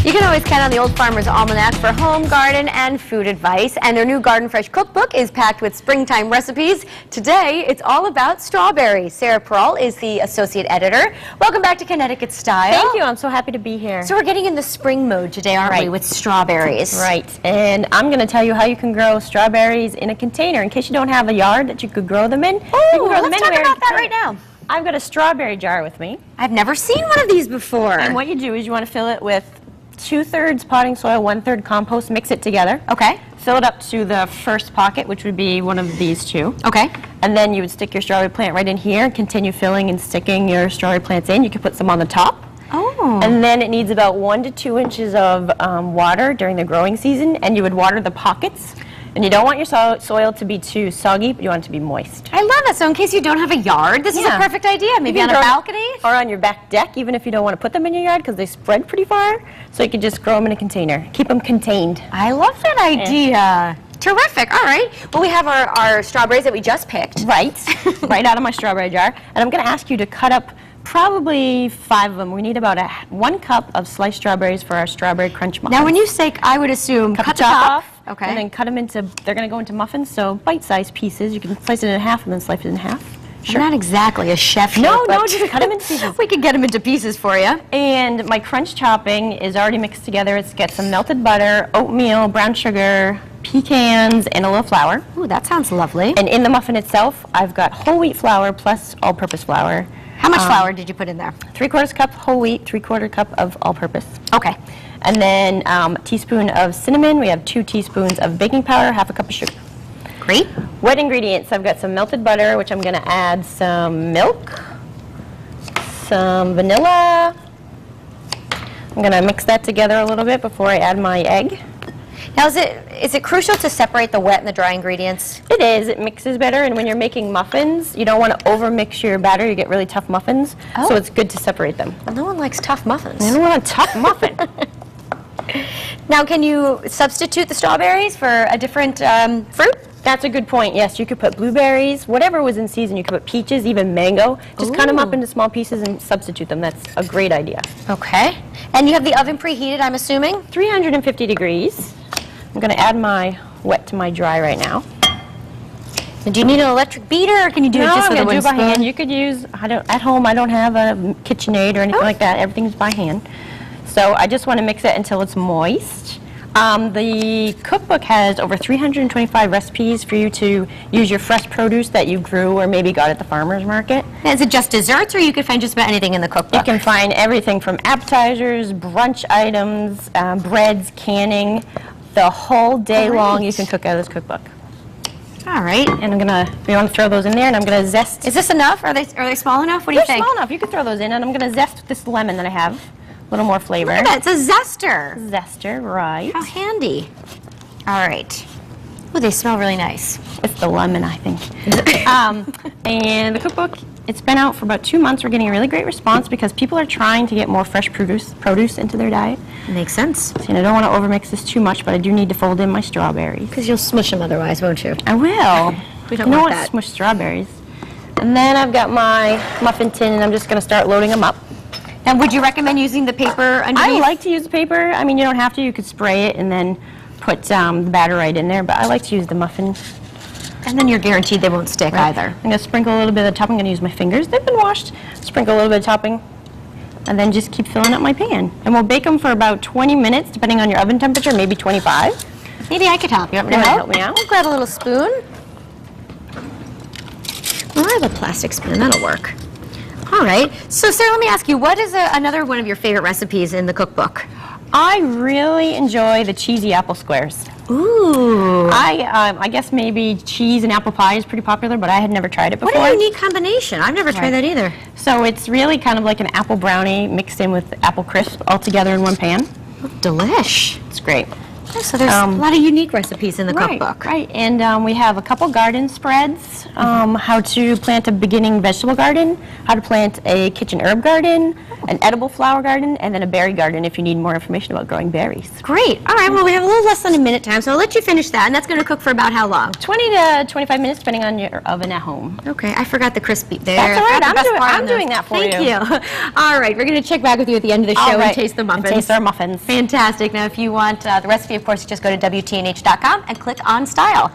You can always count on the Old Farmer's Almanac for home, garden, and food advice. And their new Garden Fresh cookbook is packed with springtime recipes. Today, it's all about strawberries. Sarah Perrault is the associate editor. Welcome back to Connecticut Style. Thank you. I'm so happy to be here. So we're getting in the spring mode today, aren't we, with strawberries? Right. And I'm going to tell you how you can grow strawberries in a container in case you don't have a yard that you could grow them in. Oh, let's talk about that right now. I've got a strawberry jar with me. I've never seen one of these before. And what you do is you want to fill it with 2/3 potting soil, 1/3 compost, mix it together. Okay. Fill it up to the first pocket, which would be one of these two. Okay. And then you would stick your strawberry plant right in here, continue filling and sticking your strawberry plants in. You can put some on the top. Oh. And then it needs about 1 to 2 inches of water during the growing season, and you would water the pockets. And you don't want your soil to be too soggy, but you want it to be moist. I love it. So in case you don't have a yard, this is a perfect idea. Maybe on a balcony? Or on your back deck, even if you don't want to put them in your yard because they spread pretty far. So you can just grow them in a container. Keep them contained. I love that idea. Terrific. All right. Well, we have our strawberries that we just picked. Right. Right out of my strawberry jar. And I'm going to ask you to cut up probably 5 of them. We need about 1 cup of sliced strawberries for our strawberry crunch muffins. Now, when you say, I would assume, cut the top off. Okay. And then cut them into, they're going to go into muffins, so bite-sized pieces. You can slice it in half and then slice it in half. Sure. I'm not exactly a chef. No, yet, no, just cut them into pieces. We could get them into pieces for you. And my crunch topping is already mixed together. It's got some melted butter, oatmeal, brown sugar, pecans, and a little flour. Ooh, that sounds lovely. And in the muffin itself, I've got whole wheat flour plus all-purpose flour. How much flour did you put in there? 3/4 cup whole wheat, 3/4 cup of all-purpose. Okay. And then a teaspoon of cinnamon. We have 2 teaspoons of baking powder, 1/2 cup of sugar. Great. Wet ingredients. I've got some melted butter, which I'm going to add some milk, some vanilla. I'm going to mix that together a little bit before I add my egg. Now, is it crucial to separate the wet and the dry ingredients? It is. It mixes better, and when you're making muffins, you don't want to over-mix your batter. You get really tough muffins, so it's good to separate them. Well, no one likes tough muffins. I don't want a tough muffin. Now, can you substitute the strawberries for a different fruit? That's a good point. Yes, you could put blueberries, whatever was in season. You could put peaches, even mango. Just cut them up into small pieces and substitute them. That's a great idea. Okay. And you have the oven preheated, I'm assuming? 350 degrees. I'm going to add my wet to my dry right now. And do you need an electric beater, or can you do it just with a wooden spoon? No, by hand. You could use, at home I don't have a KitchenAid or anything like that. Everything's by hand. So I just want to mix it until it's moist. The cookbook has over 325 recipes for you to use your fresh produce that you grew or maybe got at the farmer's market. Now, is it just desserts, or you can find just about anything in the cookbook? You can find everything from appetizers, brunch items, breads, canning. The whole day long you can cook out of this cookbook. All right. And I'm gonna, you want to throw those in there, and I'm gonna zest. Is this enough? Are they small enough? What do you think? They're small enough. You can throw those in, and I'm gonna zest with this lemon that I have. A little more flavor. Look at that, it's a zester. Zester, right. How handy. All right. Oh, they smell really nice. It's the lemon, I think. And the cookbook, it's been out for about 2 months. We're getting a really great response because people are trying to get more fresh produce into their diet. Makes sense. So, I don't want to overmix this too much, but I do need to fold in my strawberries. Because you'll smush them otherwise, won't you? I will. We don't want that. Smush strawberries. And then I've got my muffin tin, and I'm just going to start loading them up. And would you recommend using the paper underneath? I like to use the paper. I mean, you don't have to. You could spray it and then put the batter right in there, but I like to use the muffin. And then you're guaranteed they won't stick either. I'm going to sprinkle a little bit of the topping. I'm going to use my fingers. They've been washed. Sprinkle a little bit of topping, and then just keep filling up my pan. And we'll bake them for about 20 minutes, depending on your oven temperature, maybe 25. Maybe I could help you. You want to help me out? I'll grab a little spoon. Well, I have a plastic spoon. That'll work. All right. So, Sarah, let me ask you, what is another one of your favorite recipes in the cookbook? I really enjoy the cheesy apple squares. Ooh. I guess maybe cheese and apple pie is pretty popular, but I had never tried it before. What a unique combination. I've never tried that either. So it's really kind of like an apple brownie mixed in with apple crisp all together in one pan. Oh, delish. It's great. So there's a lot of unique recipes in the cookbook. Right, and we have a couple garden spreads, how to plant a beginning vegetable garden, how to plant a kitchen herb garden, an edible flower garden, and then a berry garden if you need more information about growing berries. Great. All right, well, we have a little less than a minute time, so I'll let you finish that, and that's going to cook for about how long? 20 to 25 minutes, depending on your oven at home. Okay, I forgot the crispy there. That's all right, I'm doing that for you. Thank you. All right, we're going to check back with you at the end of the show and taste the muffins. And taste our muffins. Fantastic. Now, if you want the recipe, of course, just go to WTNH.com and click on Style.